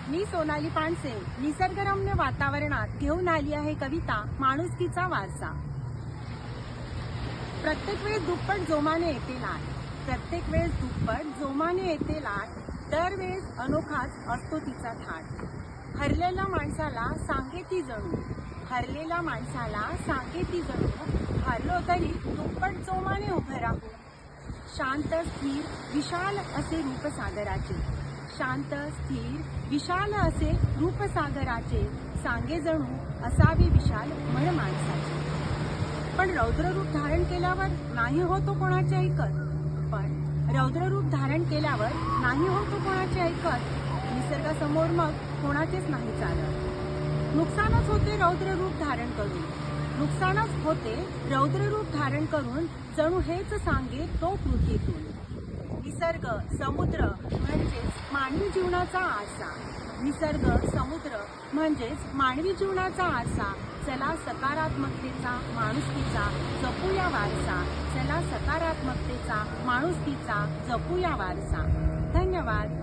मी सोनाली पानसे निसर्गरम्य वातावरणात घेऊन आली आहे कविता माणुसकीचा वारसा। प्रत्येक वेळेस दुप्पट जोमाने येते लाट, प्रत्येक वेळेस दुप्पट जोमाने येते लाट, दरवेळेस अनोखाच असतो तिचा थाट। हरलेल्या माणसाला सांगे ती जणू, हरलेल्या माणसाला सांगे ती जणू, हरलो तरी दुप्पट जोमाने उभे राहू। शांत स्थिर विशाल असे रूप सागराचे, शांत स्थिर विशाल असे रूप सागराचे, सांगे जणू असावे विशाल मन माणसाचे। पण रौद्ररूप धारण केल्यावर नाही होतो कोणाचे ऐकत, पण रौद्ररूप धारण केल्यावर नाही होतो कोणाचे ऐकत, निसर्गासमोर मग कोणाचेच नाही चालत। नुकसानच होते रौद्ररूप धारण करून, नुकसानच होते रौद्ररूप धारण करून, जणू हेच सांगे तो पृथ्वीतून। निसर्ग समुद्र म्हणजेच मानवी जीवनाचा आरसा, निसर्ग समुद्र म्हणजेच मानवी जीवनाचा आरसा। चला सकारात्मकतेचा माणुसकीचा जपूया वारसा, चला सकारात्मकतेचा माणुसकीचा जपूया वारसा। धन्यवाद।